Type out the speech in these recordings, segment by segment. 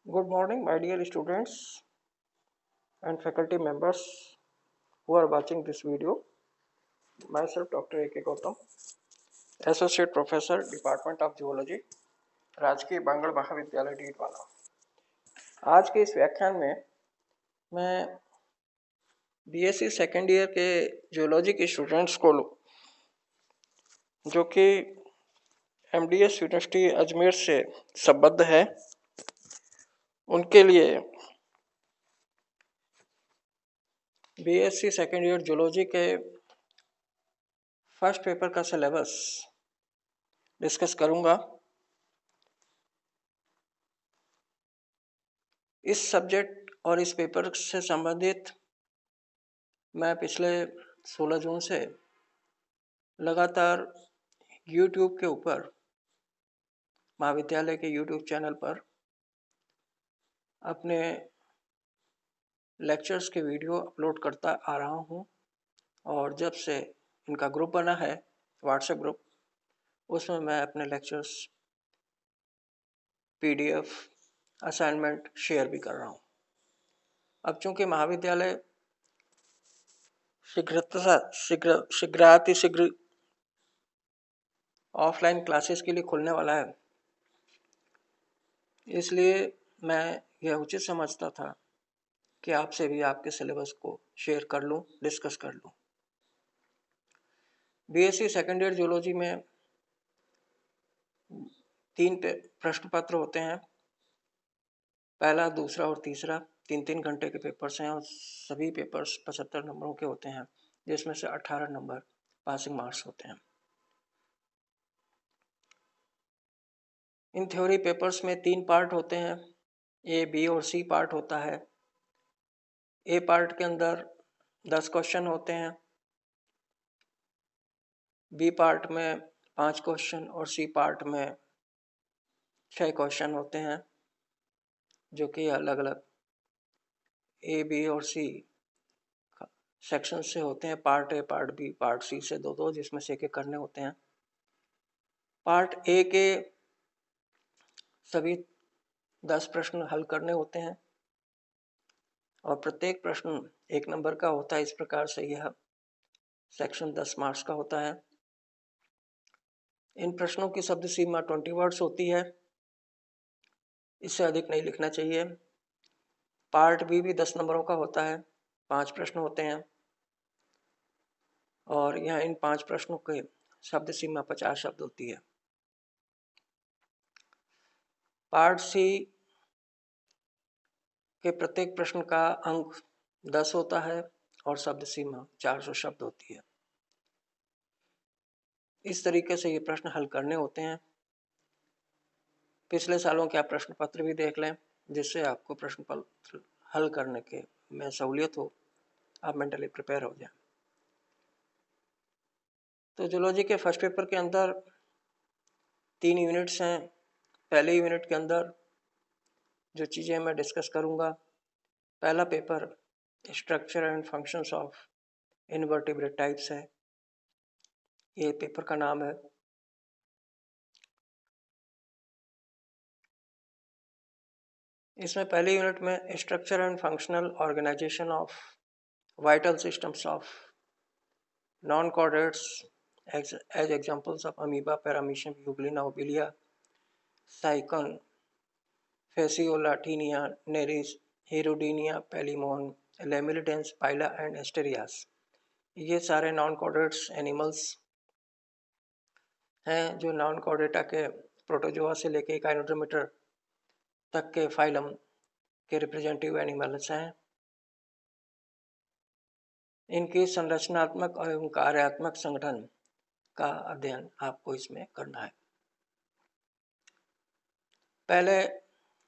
Good morning, my dear students and faculty members who are watching this video. Myself, Dr. A.K. Gautam, Associate Professor, Department of Zoology, राजकीय बांगड़ महाविद्यालय डीडवाना। आज के इस व्याख्यान में मैं बीएससी सेकेंड ईयर के जियोलॉजी के स्टूडेंट्स को जो कि एमडीएस यूनिवर्सिटी अजमेर से संबद्ध है उनके लिए बीएससी सेकेंड ईयर जियोलॉजी के फर्स्ट पेपर का सिलेबस डिस्कस करूंगा। इस सब्जेक्ट और इस पेपर से संबंधित मैं पिछले 16 जून से लगातार YouTube के ऊपर महाविद्यालय के YouTube चैनल पर अपने लेक्चर्स के वीडियो अपलोड करता आ रहा हूं और जब से इनका ग्रुप बना है व्हाट्सएप ग्रुप, उसमें मैं अपने लेक्चर्स PDF असाइनमेंट शेयर भी कर रहा हूं। अब चूंकि महाविद्यालय शीघ्र ऑफलाइन क्लासेस के लिए खुलने वाला है, इसलिए मैं यह उचित समझता था कि आपसे भी आपके सिलेबस को शेयर कर लूं, डिस्कस कर लूं। बीएससी सेकेंड ईयर जियोलॉजी में 3 प्रश्न पत्र होते हैं। पहला, दूसरा और तीसरा 3-3 घंटे के पेपर्स हैं और सभी पेपर्स 75 नंबरों के होते हैं, जिसमें से 18 नंबर पासिंग मार्क्स होते हैं। इन थ्योरी पेपर्स में 3 पार्ट होते हैं, ए, बी और सी पार्ट होता है। ए पार्ट के अंदर 10 क्वेश्चन होते हैं, बी पार्ट में 5 क्वेश्चन और सी पार्ट में 6 क्वेश्चन होते हैं, जो कि अलग अलग ए, बी और सी सेक्शन से होते हैं। Part A, part B, part C से दो, जिसमें से एक करने होते हैं। पार्ट ए के सभी 10 प्रश्न हल करने होते हैं और प्रत्येक प्रश्न 1 नंबर का होता है। इस प्रकार से यह सेक्शन 10 मार्क्स का होता है। इन प्रश्नों की शब्द सीमा 20 वर्ड्स होती है, इससे अधिक नहीं लिखना चाहिए। पार्ट बी भी 10 नंबरों का होता है, 5 प्रश्न होते हैं और यहाँ इन 5 प्रश्नों के शब्द सीमा 50 शब्द होती है। पार्ट सी के प्रत्येक प्रश्न का अंक 10 होता है और शब्द सीमा 400 शब्द होती है। इस तरीके से ये प्रश्न हल करने होते हैं। पिछले सालों के आप प्रश्न पत्र भी देख लें, जिससे आपको प्रश्न पत्र हल करने के में सहूलियत हो, आप मेंटली प्रिपेयर हो जाएं। तो जियोलॉजी के फर्स्ट पेपर के अंदर 3 यूनिट्स हैं। पहले यूनिट के अंदर जो चीज़ें मैं डिस्कस करूंगा, पहला paper structure and functions of invertebrate types है, ये पेपर का नाम है। इसमें पहले यूनिट में structure and functional organization of vital systems of non chordates as examples of amoeba, paramecium, euglena, obelia, Sycon, Fasciola, Taenia, Nereis, Hirudinaria, Palaemon, Lamellidens, Pila and Asterias, ये सारे नॉन कॉर्डेट्स एनिमल्स हैं जो non Chordata के protozoa से लेके काइनोड्रोमीटर तक के phylum के रिप्रेजेंटेटिव एनिमल्स हैं। इनकी संरचनात्मक एवं कार्यात्मक संगठन का अध्ययन आपको इसमें करना है। पहले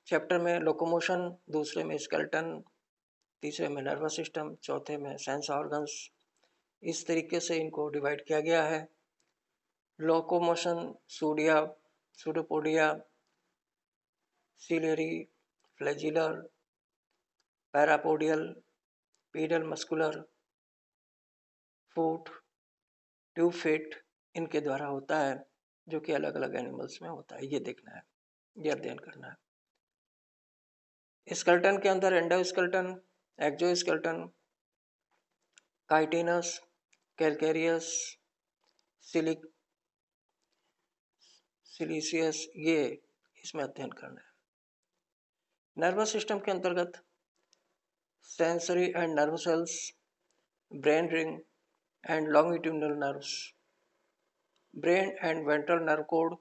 चैप्टर में लोकोमोशन, दूसरे में स्केलेटन, तीसरे में नर्वस सिस्टम, चौथे में सेंस ऑर्गन्स, इस तरीके से इनको डिवाइड किया गया है। Locomotion pseudopodia, ciliary, flagellar, parapodial, pedal muscular, foot, tube feet, इनके द्वारा होता है, जो कि अलग अलग एनिमल्स में होता है। ये देखना है, ये अध्ययन करना है। स्केलेटन के अंदर endoskeleton, exoskeleton, chitinous, calcareous, siliceous, ये इसमें अध्ययन करना है। नर्वस सिस्टम के अंतर्गत sensory and nerve cells, brain ring and longitudinal nerves, brain and ventral nerve cord,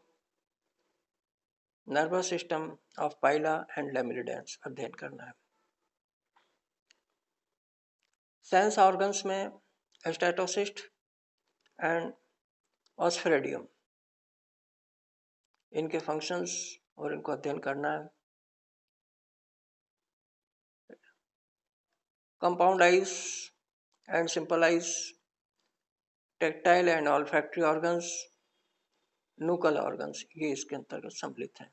nervous system of Pila and Lamellidens अध्ययन करना है। सेंस ऑर्गन्स में स्टेटोसिस्ट एंड ऑस्फेरेडियम, इनके फंक्शंस और इनको अध्ययन करना है। Compound eyes and simple eyes, tactile and olfactory organs, nuchal organs, ये इसके अंतर्गत सम्मिलित हैं।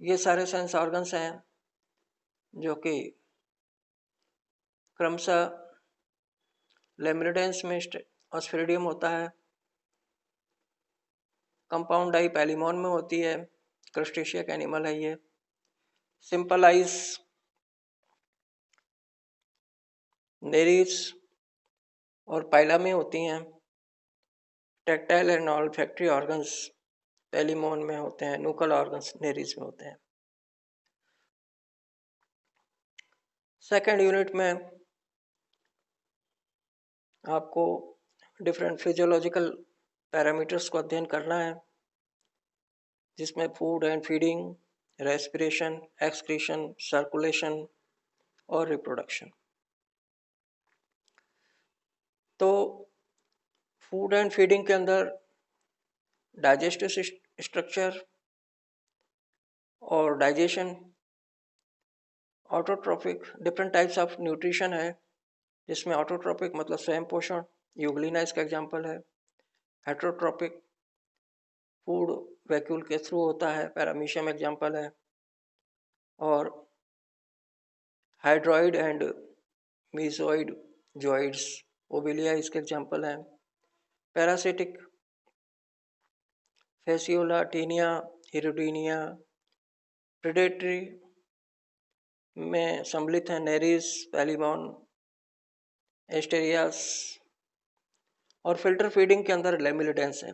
ये सारे सेंस ऑर्गन्स हैं जो कि क्रमशः लेमिनिडेंस में ऑस्फेरेडियम होता है, कंपाउंड आई पैलिमॉन में होती है, क्रस्टेशियक एनिमल है ये। सिंपल आइज नेरीज और पाइला में होती हैं। टेक्टाइल एंड ऑल्फैक्टरी ऑर्गन्स पैलिमॉन में होते हैं, न्यूकल ऑर्गन्स नेरीज में होते हैं। सेकेंड यूनिट में आपको डिफरेंट फिजियोलॉजिकल पैरामीटर्स को अध्ययन करना है, जिसमें food and feeding, respiration, excretion, circulation और रिप्रोडक्शन। तो फूड एंड फीडिंग के अंदर डाइजेस्टिव स्ट्रक्चर और digestion, autotrophic, different types of nutrition है, जिसमें ऑटोट्रोपिक मतलब स्वयं पोषण, यूग्लिना इसका एग्जाम्पल है। हेट्रोट्रोपिक फूड वैक्यूल के थ्रू होता है, पैरामीशियम एग्जाम्पल है। और hydroid and medusoid zooids, Obelia इसके एग्जाम्पल हैं। Parasitic Fasciola, Taenia, Hirudinaria. Predatory में सम्मिलित हैं नेरीज, पैलिमॉन, एस्टेरियास। और फिल्टर फीडिंग के अंदर लेमिनिडेंस है।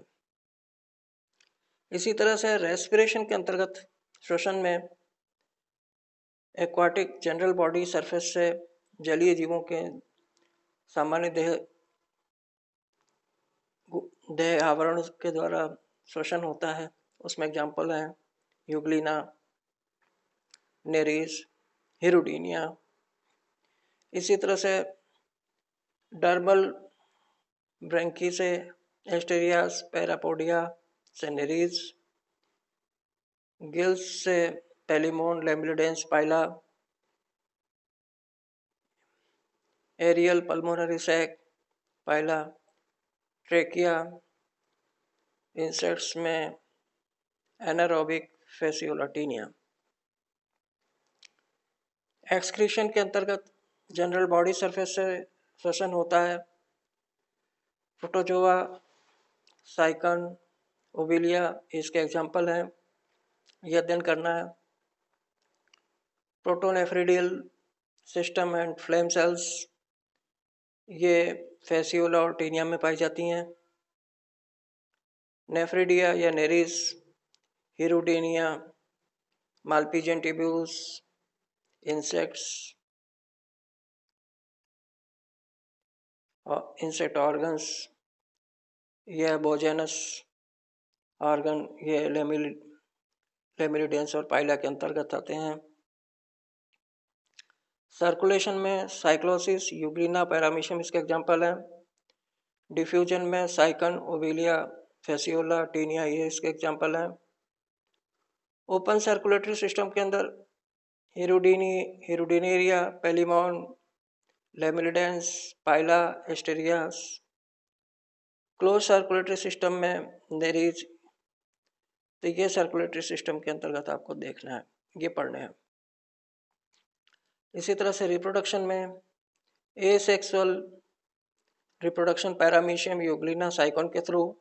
इसी तरह से रेस्पिरेशन के अंतर्गत श्वसन में एक्वाटिक जनरल बॉडी सरफेस से जलीय जीवों के सामान्य देह आवरण के द्वारा श्वसन होता है, उसमें एग्जाम्पल हैं यूग्लिना, नेरीज, हिरुडीनिया। इसी तरह से डर्मल ब्रैंकी से एस्टेरियास, पैरापोडिया से नेरीज, गिल्स से पैलिमॉन, लेमिनिडेंस, पाइला, एरियल पल्मोनरी सैक, पाइला, ट्रेकिया। इंसेक्ट्स में एनारोबिक फेसियोला, टीनिया। एक्सक्रीशन के अंतर्गत जनरल बॉडी सरफेस से श्वसन होता है। प्रोटोजोआ, साइकन, ओबिलिया इसके एग्जाम्पल हैं, यह अध्ययन करना है। प्रोटोनेफ्रिडियल सिस्टम एंड फ्लेम सेल्स, ये फेसियोला और टीनिया में पाई जाती हैं। नेफ्रिडिया या नेरीज, हिरुडीनिया, मालपीजियन ट्यूब्यूल्स, इंसेक्ट्स और इंसेक्ट ऑर्गन्स, यह बोजेनस ऑर्गन, ये लेमिनिडेंस और पाइला के अंतर्गत आते हैं। सर्कुलेशन में साइक्लोसिस, यूग्लिना, पैरामीशियम इसके एग्जाम्पल हैं। डिफ्यूजन में साइकन, ओबिलिया, फेसियोला, टीनिया ये इसके एग्जाम्पल हैं। ओपन सर्कुलेटरी सिस्टम के अंदर हिरुडिनेरिया, पैलिमॉन, लेमिनिडेंस, पाइला, एस्टेरियास। क्लोज सर्कुलेटरी सिस्टम में नेरीज। तो ये सर्कुलेटरी सिस्टम के अंतर्गत आपको देखना है, ये पढ़ने हैं। इसी तरह से रिप्रोडक्शन में एसेक्सुअल रिप्रोडक्शन, पैरामीशियम, यूग्लिना, साइकन के through.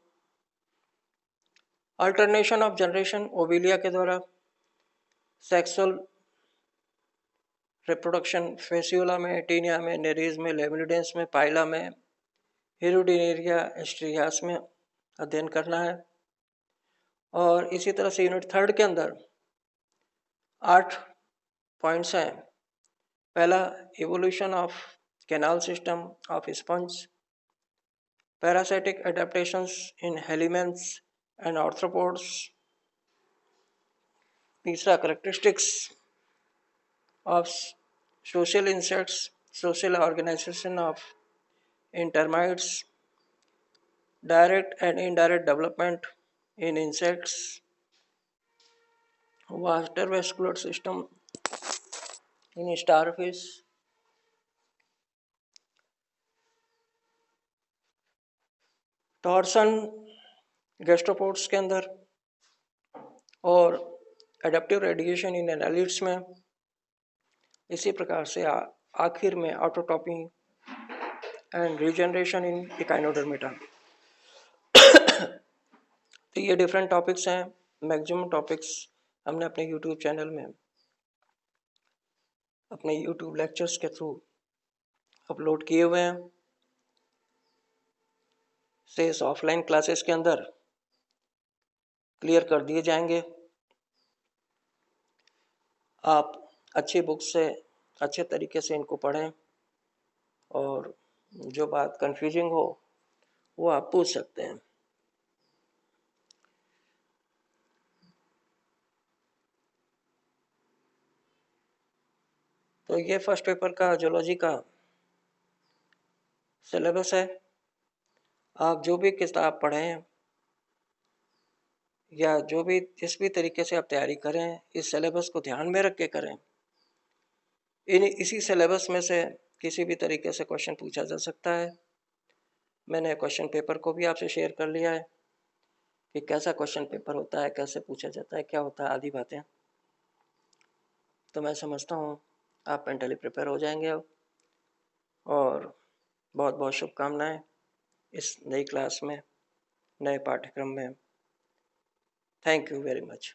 Alternation of generation, Obelia के द्वारा। सेक्सुअल रिप्रोडक्शन फेसियोला में, टीनिया में, नेरीज में, लेमिनिडेंस में, पाइला में, हेरोडिनेरिया एस्ट्रियास में अध्ययन करना है। और इसी तरह से यूनिट 3 के अंदर 8 पॉइंट्स हैं। पहला, evolution of canal system of sponge, parasitic adaptations in helminths and arthropods. तीसरा, characteristics of social insects, social organization of in termites, direct and indirect development in insects, water vascular system in starfish, torsion gastropods के अंदर, और adaptive radiation in annelids में। इसी प्रकार से आखिर में ऑटोटॉपी एंड रीजनरेशन इन इकाइनोडर्मेटा। तो ये डिफरेंट टॉपिक्स हैं। मैक्सिमम टॉपिक्स हमने अपने यूट्यूब चैनल में अपने यूट्यूब लेक्चर्स के थ्रू अपलोड किए हुए हैं। शेष ऑफलाइन क्लासेस के अंदर क्लियर कर दिए जाएंगे। आप अच्छी बुक से अच्छे तरीके से इनको पढ़ें और जो बात कंफ्यूजिंग हो वो आप पूछ सकते हैं। तो ये फर्स्ट पेपर का जूलॉजी का सिलेबस है। आप जो भी किताब पढ़ें या जो भी जिस भी तरीके से आप तैयारी करें, इस सिलेबस को ध्यान में रख के करें। इसी सिलेबस में से किसी भी तरीके से क्वेश्चन पूछा जा सकता है। मैंने क्वेश्चन पेपर को भी आपसे शेयर कर लिया है कि कैसा क्वेश्चन पेपर होता है, कैसे पूछा जाता है, क्या होता है, आदि बातें। तो मैं समझता हूँ आप मेंटली प्रिपेयर हो जाएंगे अब। और बहुत बहुत शुभकामनाएं इस नई क्लास में, नए पाठ्यक्रम में। Thank you very much.